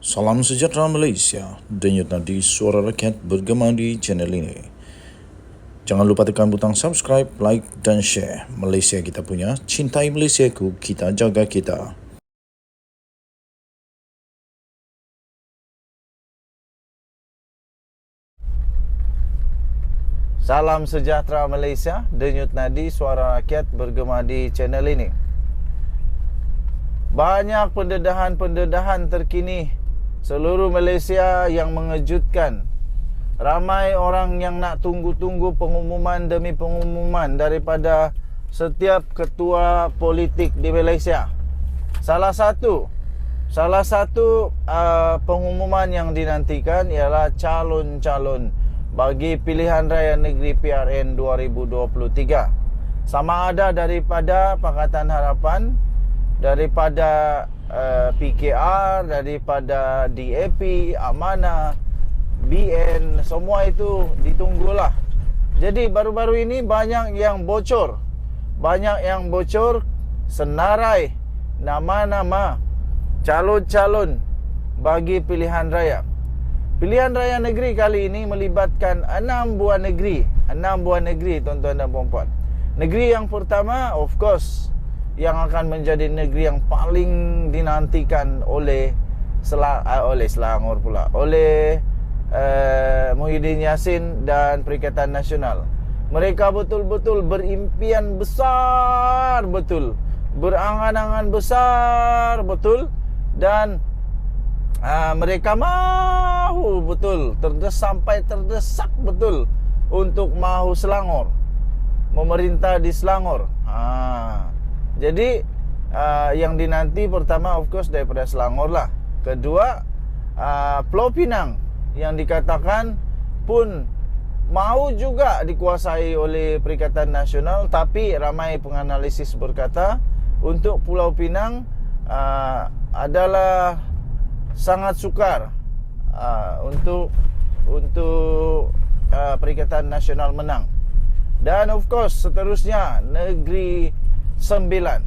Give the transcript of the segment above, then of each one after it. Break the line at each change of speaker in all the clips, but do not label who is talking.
Salam sejahtera Malaysia, denyut nadi suara rakyat bergema di channel ini. Jangan lupa tekan butang subscribe, like dan share. Malaysia kita punya, cintai Malaysiaku, kita jaga kita.
Salam sejahtera Malaysia, denyut nadi suara rakyat bergema di channel ini. Banyak pendedahan-pendedahan terkini seluruh Malaysia yang mengejutkan. Ramai orang yang nak tunggu-tunggu pengumuman demi pengumuman daripada setiap ketua politik di Malaysia. Salah satu pengumuman yang dinantikan ialah calon-calon bagi pilihan raya negeri PRN 2023. Sama ada daripada Pakatan Harapan, daripada PKR, daripada DAP, Amanah, BN, semua itu ditunggulah. Jadi baru-baru ini banyak yang bocor senarai nama-nama calon-calon bagi pilihan raya. Pilihan raya negeri kali ini melibatkan 6 buah negeri, tuan-tuan dan puan-puan. Negeri yang pertama, of course, yang akan menjadi negeri yang paling dinantikan oleh Selangor pula, oleh Muhyiddin Yassin dan Perikatan Nasional. Mereka betul-betul berimpian besar betul, berangan-angan besar betul, dan mereka mahu betul, sampai terdesak betul untuk mahu Selangor, memerintah di Selangor. Jadi yang dinanti pertama of course daripada Selangor lah. Kedua, Pulau Pinang yang dikatakan pun mahu juga dikuasai oleh Perikatan Nasional, tapi ramai penganalisis berkata untuk Pulau Pinang adalah sangat sukar untuk Perikatan Nasional menang. Dan of course seterusnya Negeri Sembilan.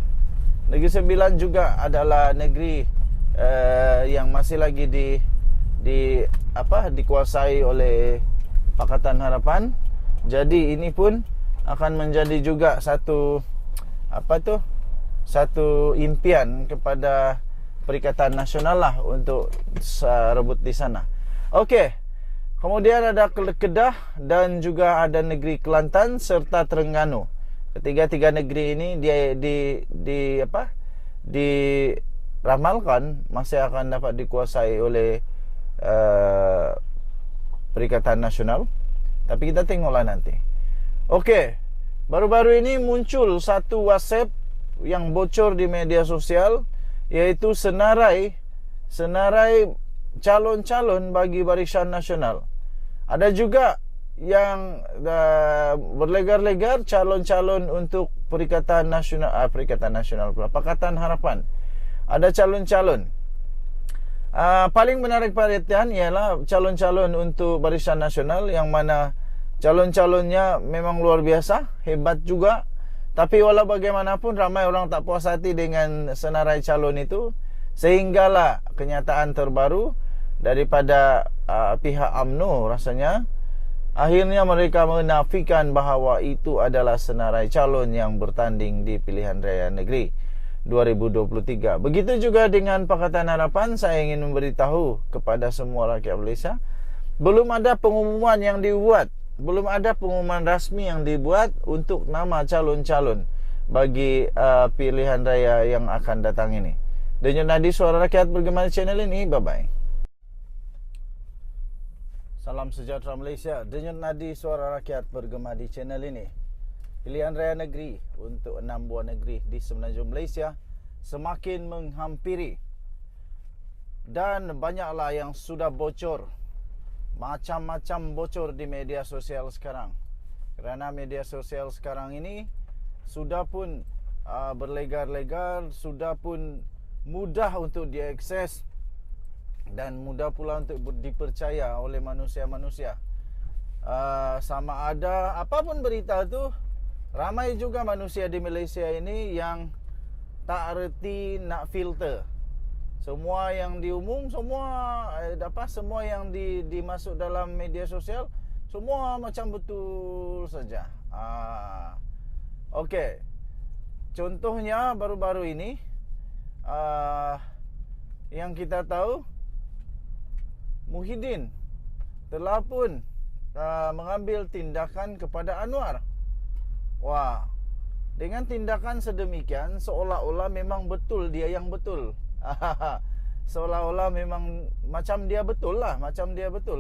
Negeri Sembilan juga adalah negeri yang masih lagi dikuasai oleh Pakatan Harapan. Jadi ini pun akan menjadi juga satu impian kepada Perikatan Nasional lah untuk rebut di sana. Okey. Kemudian ada Kedah dan juga ada negeri Kelantan serta Terengganu. Ketiga-tiga negeri ini diramalkan masih akan dapat dikuasai oleh Perikatan Nasional. Tapi kita tengoklah nanti. Okey. Baru-baru ini muncul satu WhatsApp yang bocor di media sosial, iaitu senarai calon-calon bagi Barisan Nasional. Ada juga yang berlegar-legar calon-calon untuk Perikatan Nasional pula, Pakatan Harapan. Ada calon-calon. Paling menarik perhatian ialah calon-calon untuk Barisan Nasional, yang mana calon-calonnya memang luar biasa, hebat juga. Tapi walau bagaimanapun ramai orang tak puas hati dengan senarai calon itu, sehinggalah kenyataan terbaru daripada pihak UMNO rasanya, akhirnya mereka menafikan bahawa itu adalah senarai calon yang bertanding di pilihan raya negeri 2023. Begitu juga dengan Pakatan Harapan. Saya ingin memberitahu kepada semua rakyat Malaysia, belum ada pengumuman yang dibuat, belum ada pengumuman rasmi yang dibuat untuk nama calon-calon bagi pilihan raya yang akan datang ini. Denyut nadi suara rakyat bergema di channel ini. Bye-bye. Salam sejahtera Malaysia, denyut nadi suara rakyat bergema di channel ini. Pilihan raya negeri untuk 6 buah negeri di semenanjung Malaysia semakin menghampiri, dan banyaklah yang sudah bocor. Macam-macam bocor di media sosial sekarang. Kerana media sosial sekarang ini sudah pun berlegar-legar, sudah pun mudah untuk diakses dan mudah pula untuk dipercaya oleh manusia-manusia. Sama ada apapun berita tu, ramai juga manusia di Malaysia ini yang tak reti nak filter. Semua yang diumum, semua yang dimasuk dalam media sosial, semua macam betul saja. Okey. Contohnya baru-baru ini yang kita tahu, Muhyiddin telah pun mengambil tindakan kepada Anwar. Wah, dengan tindakan sedemikian seolah-olah memang betul dia yang betul. Seolah-olah memang macam dia betul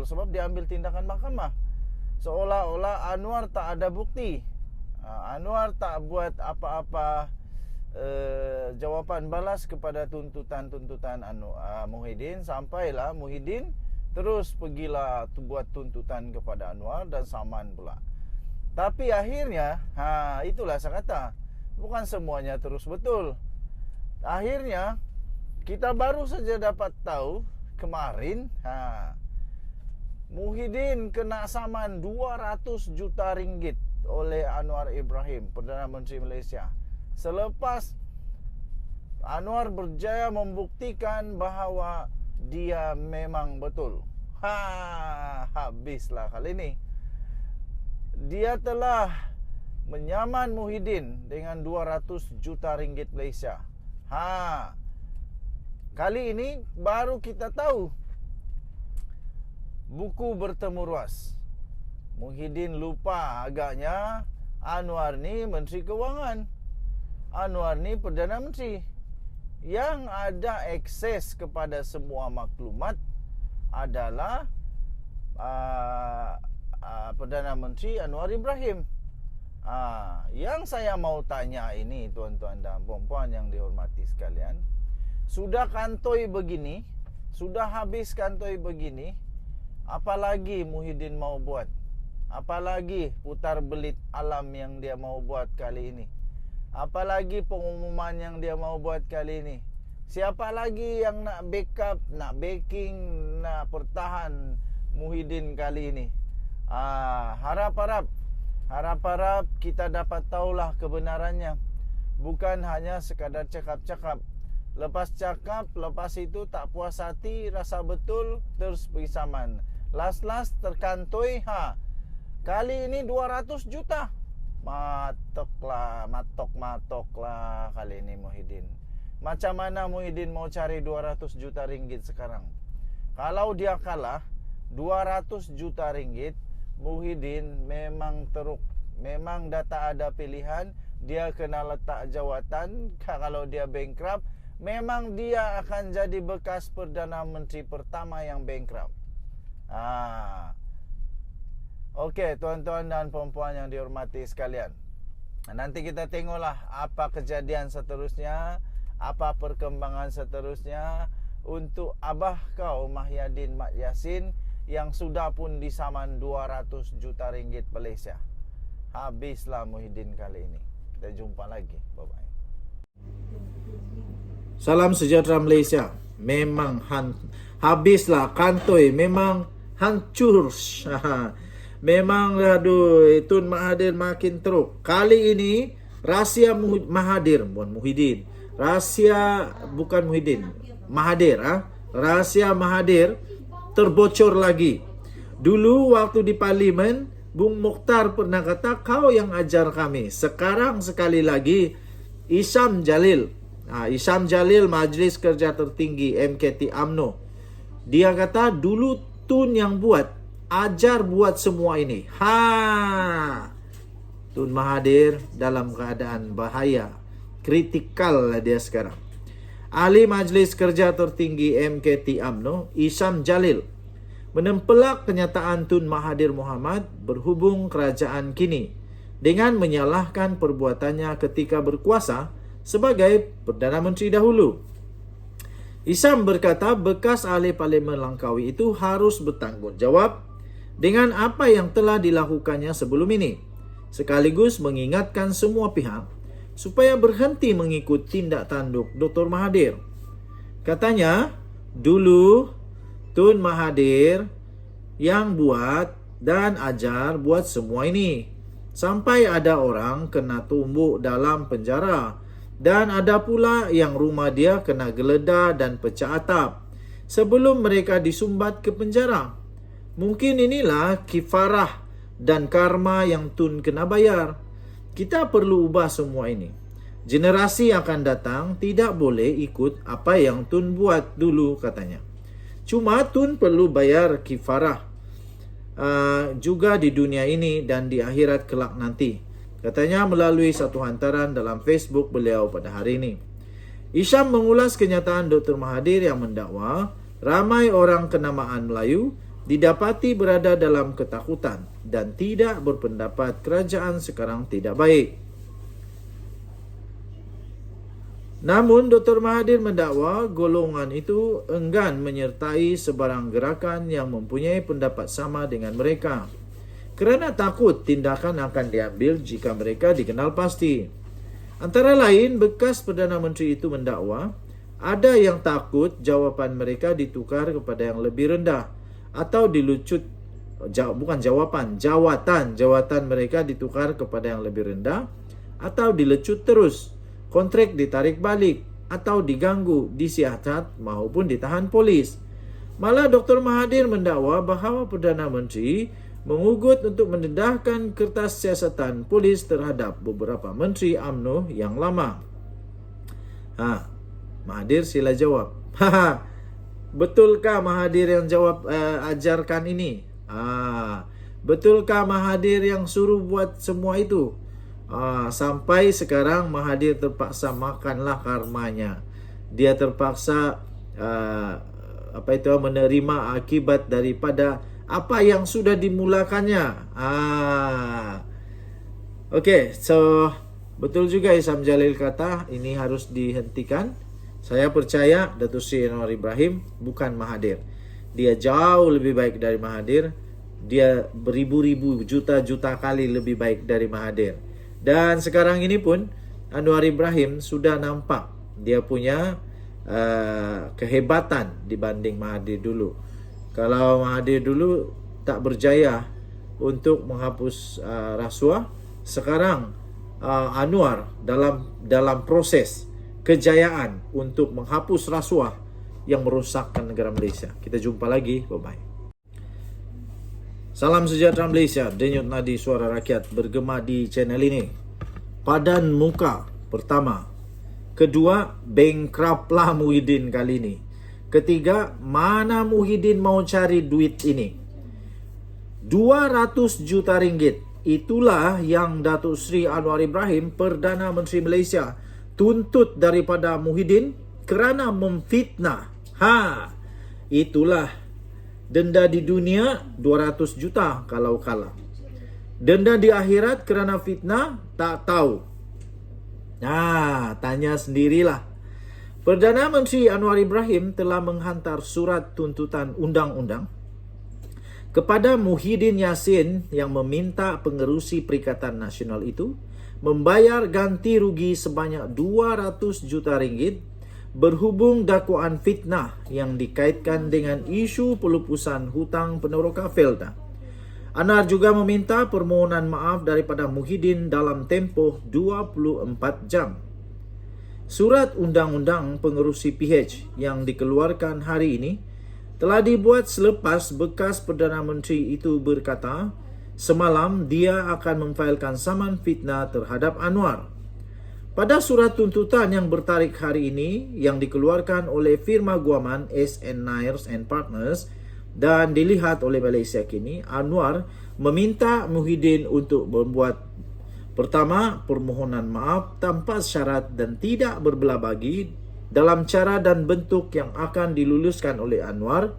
sebab dia ambil tindakan mahkamah. Seolah-olah Anwar tak ada bukti. Anwar tak buat apa-apa jawapan balas kepada tuntutan Muhyiddin. Sampailah Muhyiddin terus pergilah buat tuntutan kepada Anwar dan saman pula. Tapi akhirnya, itulah saya kata, bukan semuanya terus betul. Akhirnya kita baru saja dapat tahu kemarin, Muhyiddin kena saman 200 juta ringgit oleh Anwar Ibrahim, Perdana Menteri Malaysia, selepas Anwar berjaya membuktikan bahawa dia memang betul. Habislah kali ini. Dia telah menyaman Muhyiddin dengan 200 juta ringgit Malaysia. Kali ini baru kita tahu buku bertemu ruas. Muhyiddin lupa agaknya Anwar ni Menteri Kewangan, Anwar ni Perdana Menteri. Yang ada akses kepada semua maklumat adalah Perdana Menteri Anwar Ibrahim. Yang saya mau tanya ini, tuan-tuan dan puan-puan yang dihormati sekalian, sudah kantoi begini, sudah habis kantoi begini, apalagi Muhyiddin mau buat? Apalagi putar belit alam yang dia mau buat kali ini? Apalagi pengumuman yang dia mau buat kali ini? Siapa lagi yang nak backup, nak backing, nak pertahan Muhyiddin kali ini? Harap-harap kita dapat tahulah kebenarannya. Bukan hanya sekadar cakap-cakap. Lepas cakap, lepas itu tak puas hati, rasa betul, terus pergi saman. Last terkantoi, kali ini 200 juta. Matoklah kali ini Muhyiddin. Macam mana Muhyiddin mau cari 200 juta ringgit sekarang? Kalau dia kalah 200 juta ringgit, Muhyiddin memang teruk. Memang dah tak ada pilihan. Dia kena letak jawatan. Kalau dia bankrupt, memang dia akan jadi bekas Perdana Menteri pertama yang bankrupt. Okey, tuan-tuan dan puan-puan yang dihormati sekalian, nanti kita tengoklah apa kejadian seterusnya, apa perkembangan seterusnya untuk abah kau Muhyiddin Mat Yassin yang sudah pun disaman 200 juta ringgit Malaysia. Habislah Muhyiddin kali ini. Kita jumpa lagi. Bye-bye.
Salam sejahtera Malaysia. Memang habislah kantoi, memang hancur. Memang Tun Mahathir makin teruk. Kali ini rahsia Mahathir, bukan Muhyiddin. Mahathir, rahsia Mahathir terbocor lagi. Dulu waktu di parlimen, Bung Mokhtar pernah kata, kau yang ajar kami. Sekarang sekali lagi Isham Jalil, Majlis Kerja Tertinggi MKT UMNO, dia kata dulu Tun yang buat, ajar buat semua ini. Tun Mahathir dalam keadaan bahaya, kritikal lah dia sekarang. Ahli Majlis Kerja Tertinggi MKT UMNO, Isham Jalil, menempelak kenyataan Tun Mahathir Mohamad berhubung kerajaan kini dengan menyalahkan perbuatannya ketika berkuasa sebagai Perdana Menteri dahulu. Isham berkata bekas ahli Parlimen Langkawi itu harus bertanggungjawab dengan apa yang telah dilakukannya sebelum ini, sekaligus mengingatkan semua pihak supaya berhenti mengikut tindak tanduk Dr. Mahathir. Katanya, dulu Tun Mahathir yang buat dan ajar buat semua ini, sampai ada orang kena tumbuk dalam penjara
Dan ada pula yang rumah dia kena geledah dan pecah atap sebelum mereka disumbat ke penjara. Mungkin inilah kifarah dan karma yang Tun kena bayar. Kita perlu ubah semua ini. Generasi akan datang tidak boleh ikut apa yang Tun buat dulu, katanya. Cuma Tun perlu bayar kifarah juga di dunia ini dan di akhirat kelak nanti, katanya melalui satu hantaran dalam Facebook beliau pada hari ini. Isyam mengulas kenyataan Dr. Mahathir yang mendakwa ramai orang kenamaan Melayu didapati berada dalam ketakutan dan tidak berpendapat kerajaan sekarang tidak baik. Namun Dr. Mahathir mendakwa golongan itu enggan menyertai sebarang gerakan yang mempunyai pendapat sama dengan mereka kerana takut tindakan akan diambil jika mereka dikenal pasti. Antara lain, bekas Perdana Menteri itu mendakwa ada yang takut jawapan mereka ditukar kepada yang lebih rendah atau jawatan mereka ditukar kepada yang lebih rendah atau dilecut terus, kontrak ditarik balik atau diganggu, disiasat maupun ditahan polis. Malah Dr. Mahathir mendakwa bahawa Perdana Menteri mengugut untuk mendedahkan kertas siasatan polis terhadap beberapa menteri UMNO yang lama. Mahathir sila jawab. Betulkah Mahathir yang jawab ajarkan ini? Betulkah Mahathir yang suruh buat semua itu? Sampai sekarang Mahathir terpaksa makanlah karmanya. Dia terpaksa menerima akibat daripada apa yang sudah dimulakannya. So betul juga Isyam Jalil kata ini harus dihentikan. Saya percaya Datuk Seri Anwar Ibrahim bukan Mahathir. Dia jauh lebih baik dari Mahathir. Dia beribu-ribu juta-juta kali lebih baik dari Mahathir. Dan sekarang ini pun Anwar Ibrahim sudah nampak dia punya kehebatan dibanding Mahathir dulu. Kalau Mahathir dulu tak berjaya untuk menghapus rasuah, sekarang Anwar dalam proses kejayaan untuk menghapus rasuah yang merosakkan negara Malaysia. Kita jumpa lagi. Bye-bye. Salam sejahtera Malaysia. Denyut nadi suara rakyat bergema di channel ini. Padan muka pertama. Kedua, bankruptlah Muhyiddin kali ini. Ketiga, mana Muhyiddin mau cari duit ini? 200 juta ringgit. Itulah yang Datuk Seri Anwar Ibrahim, Perdana Menteri Malaysia, tuntut daripada Muhyiddin kerana memfitnah. Itulah denda di dunia 200 juta kalau kalah. Denda di akhirat kerana fitnah tak tahu. Tanya sendirilah. Perdana Menteri Anwar Ibrahim telah menghantar surat tuntutan undang-undang kepada Muhyiddin Yassin yang meminta pengerusi Perikatan Nasional itu membayar ganti rugi sebanyak 200 juta ringgit berhubung dakwaan fitnah yang dikaitkan dengan isu pelupusan hutang peneroka Felda. Anwar juga meminta permohonan maaf daripada Muhyiddin dalam tempoh 24 jam. Surat undang-undang pengerusi PH yang dikeluarkan hari ini telah dibuat selepas bekas Perdana Menteri itu berkata semalam dia akan memfailkan saman fitnah terhadap Anwar. Pada surat tuntutan yang bertarikh hari ini yang dikeluarkan oleh firma guaman S.N. Nair and Partners dan dilihat oleh Malaysia kini, Anwar meminta Muhyiddin untuk membuat pertama, permohonan maaf tanpa syarat dan tidak berbelah bagi dalam cara dan bentuk yang akan diluluskan oleh Anwar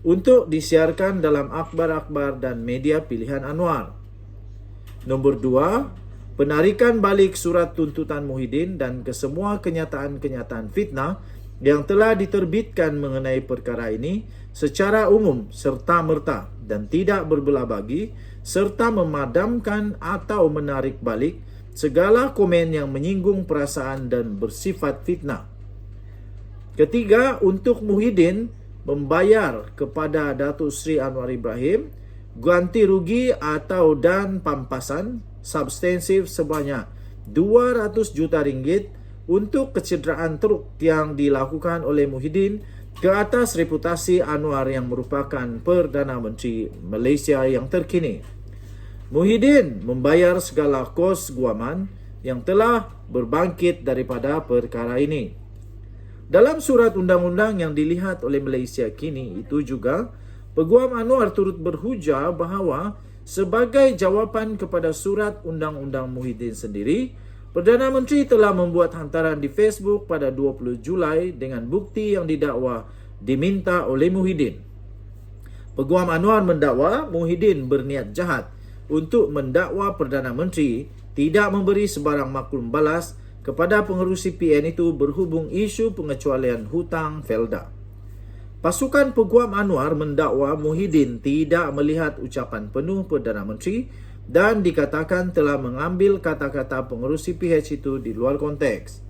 untuk disiarkan dalam akhbar-akhbar dan media pilihan Anwar. Nombor 2, penarikan balik surat tuntutan Muhyiddin dan kesemua kenyataan-kenyataan fitnah yang telah diterbitkan mengenai perkara ini secara umum serta-merta dan tidak berbelah bagi serta memadamkan atau menarik balik segala komen yang menyinggung perasaan dan bersifat fitnah. Ketiga, untuk Muhyiddin membayar kepada Datuk Seri Anwar Ibrahim ganti rugi atau dan pampasan substansif sebanyak 200 juta ringgit untuk kecederaan teruk yang dilakukan oleh Muhyiddin ke atas reputasi Anwar yang merupakan Perdana Menteri Malaysia yang terkini. Muhyiddin membayar segala kos guaman yang telah berbangkit daripada perkara ini. Dalam surat undang-undang yang dilihat oleh Malaysia kini itu juga, Peguam Anwar turut berhujah bahawa sebagai jawapan kepada surat undang-undang Muhyiddin sendiri, Perdana Menteri telah membuat hantaran di Facebook pada 20 Julai dengan bukti yang didakwa diminta oleh Muhyiddin. Peguam Anwar mendakwa Muhyiddin berniat jahat untuk mendakwa Perdana Menteri tidak memberi sebarang maklum balas kepada pengerusi PN itu berhubung isu pengecualian hutang Felda. Pasukan Peguam Anwar mendakwa Muhyiddin tidak melihat ucapan penuh Perdana Menteri dan dikatakan telah mengambil kata-kata pengerusi PH itu di luar konteks.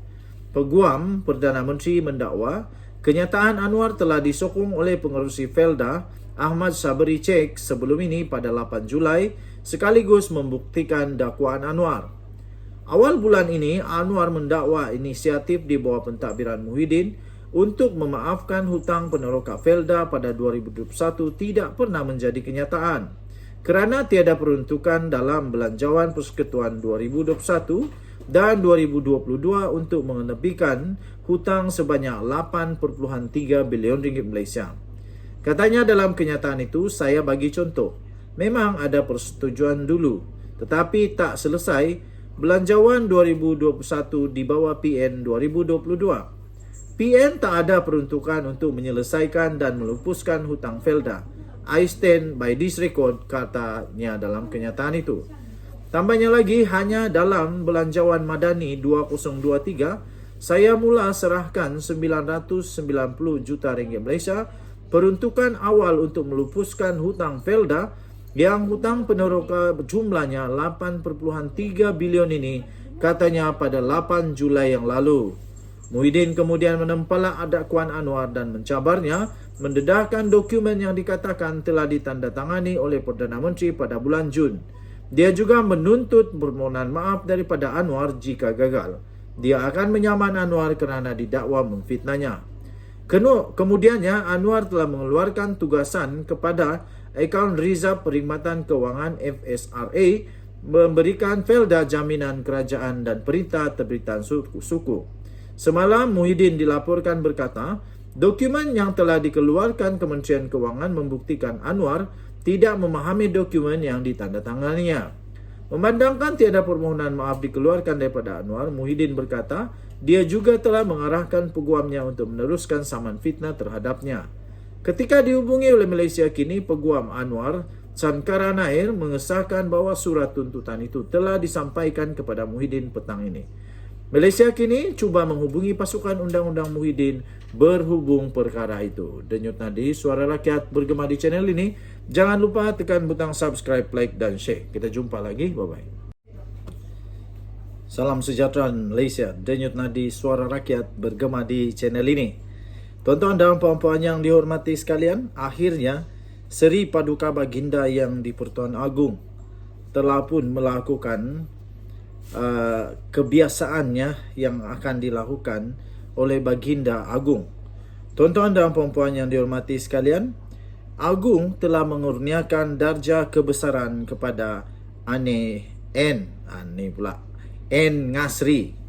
Peguam Perdana Menteri mendakwa kenyataan Anwar telah disokong oleh pengerusi Felda Ahmad Sabri Cek sebelum ini pada 8 Julai sekaligus membuktikan dakwaan Anwar. Awal bulan ini Anwar mendakwa inisiatif di bawah pentadbiran Muhyiddin untuk memaafkan hutang peneroka Felda pada 2021 tidak pernah menjadi kenyataan kerana tiada peruntukan dalam belanjawan Persekutuan 2021 dan 2022 untuk mengenepikan hutang sebanyak 8.3 bilion ringgit Malaysia. Katanya dalam kenyataan itu, saya bagi contoh, memang ada persetujuan dulu, tetapi tak selesai belanjawan 2021 di bawah PN 2022. PN tak ada peruntukan untuk menyelesaikan dan melupuskan hutang Felda. I stand by this record, katanya dalam kenyataan itu. Tambahnya lagi, hanya dalam belanjawan Madani 2023, saya mula serahkan 990 juta ringgit Malaysia peruntukan awal untuk melupuskan hutang Felda yang hutang peneroka jumlahnya 8.3 bilion ini, katanya pada 8 Julai yang lalu. Muhyiddin kemudian menempelak dakwaan Anwar dan mencabarnya mendedahkan dokumen yang dikatakan telah ditandatangani oleh Perdana Menteri pada bulan Jun. Dia juga menuntut permohonan maaf daripada Anwar jika gagal. Dia akan menyaman Anwar kerana didakwa memfitnahnya. Kemudiannya Anwar telah mengeluarkan tugasan kepada akaun Rizab Perkhidmatan Kewangan FSRA memberikan Felda jaminan kerajaan dan perintah terbitan suku. Semalam Muhyiddin dilaporkan berkata, dokumen yang telah dikeluarkan Kementerian Kewangan membuktikan Anwar tidak memahami dokumen yang ditandatanganinya. Memandangkan tiada permohonan maaf dikeluarkan daripada Anwar, Muhyiddin berkata, dia juga telah mengarahkan peguamnya untuk meneruskan saman fitnah terhadapnya. Ketika dihubungi oleh Malaysia kini, Peguam Anwar Sankara Nair mengesahkan bahawa surat tuntutan itu telah disampaikan kepada Muhyiddin petang ini. Malaysia kini cuba menghubungi pasukan undang-undang Muhyiddin berhubung perkara itu. Denyut nadi Suara Rakyat bergema di channel ini. Jangan lupa tekan butang subscribe, like dan share. Kita jumpa lagi. Bye-bye. Salam sejahtera Malaysia. Denyut nadi Suara Rakyat bergema di channel ini. Tuan-tuan dan puan-puan yang dihormati sekalian, akhirnya Seri Paduka Baginda yang di-Pertuan Agong telah pun melakukan kebiasaannya yang akan dilakukan oleh Baginda Agung. Tuan-tuan dan puan-puan yang dihormati sekalian, Agung telah mengurniakan darjah kebesaran kepada N Ngasri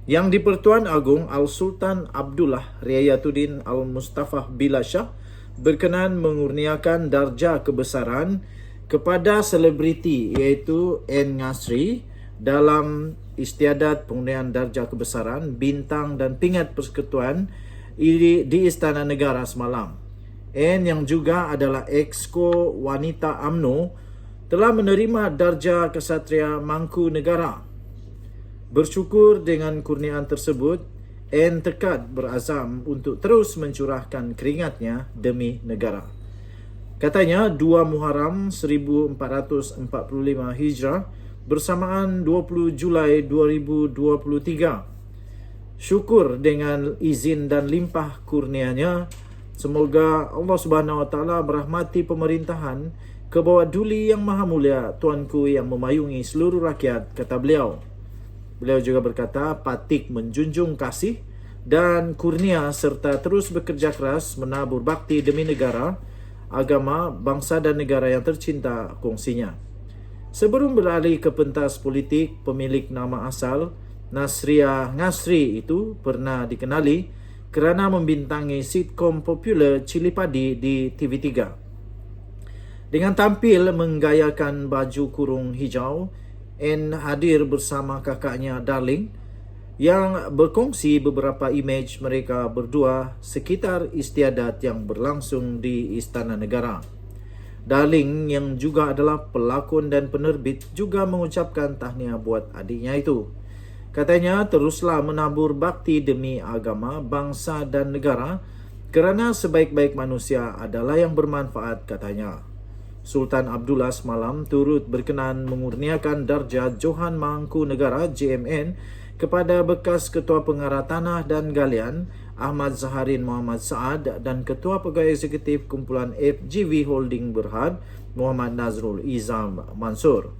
yang di-Pertuan Agong Al-Sultan Abdullah Riayatuddin Al-Mustafa Billah Shah berkenan mengurniakan darjah kebesaran kepada selebriti iaitu N Ngasri dalam istiadat pengundian darjah kebesaran, bintang dan pingat persekutuan di Istana Negara semalam. N yang juga adalah Exco Wanita UMNO telah menerima darjah Kesatria Mangku Negara. Bersyukur dengan kurniaan tersebut, N tekad berazam untuk terus mencurahkan keringatnya demi negara. Katanya 2 Muharram 1445 Hijrah bersamaan 20 Julai 2023. Syukur dengan izin dan limpah kurnianya, semoga Allah Subhanahu Wa Taala merahmati pemerintahan ke bawah duli yang maha mulia Tuanku yang memayungi seluruh rakyat, kata beliau.
Beliau juga berkata Patik menjunjung kasih dan kurnia serta terus bekerja keras menabur bakti demi negara, agama, bangsa dan negara yang tercinta kongsinya. Sebelum beralih ke pentas politik, pemilik nama asal Nasria Ngasri itu pernah dikenali kerana membintangi sitkom popular Cili Padi di TV3. Dengan tampil menggayakan baju kurung hijau, N hadir bersama kakaknya Darling yang berkongsi beberapa imej mereka berdua sekitar istiadat yang berlangsung di Istana Negara. Darling yang juga adalah pelakon dan penerbit juga mengucapkan tahniah buat adiknya itu. Katanya teruslah menabur bakti demi agama, bangsa dan negara kerana sebaik-baik manusia adalah yang bermanfaat, katanya. Sultan Abdullah semalam turut berkenan mengurniakan darjah Johan Mangku Negara JMN kepada bekas Ketua Pengarah Tanah dan Galian Ahmad Zaharin Muhammad Saad dan Ketua Pegawai Eksekutif Kumpulan FGV Holding Berhad Muhammad Nazrul Izam Mansur.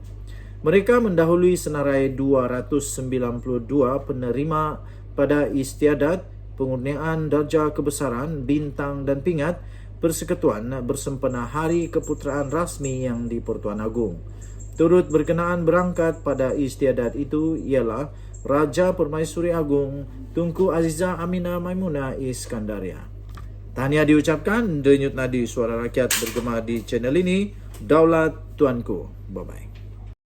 Mereka mendahului senarai 292 penerima pada istiadat pengurniaan darjah kebesaran, bintang dan pingat Persekutuan bersempena Hari Keputeraan Rasmi yang di Pertuan Agong. Turut berkenaan berangkat pada istiadat itu ialah Raja Permaisuri Agong Tunku Azizah Aminah Maimunah Iskandaria. Tahniah diucapkan Denyut Nadi Suara Rakyat bergema di channel ini. Daulat Tuanku. Bye-bye.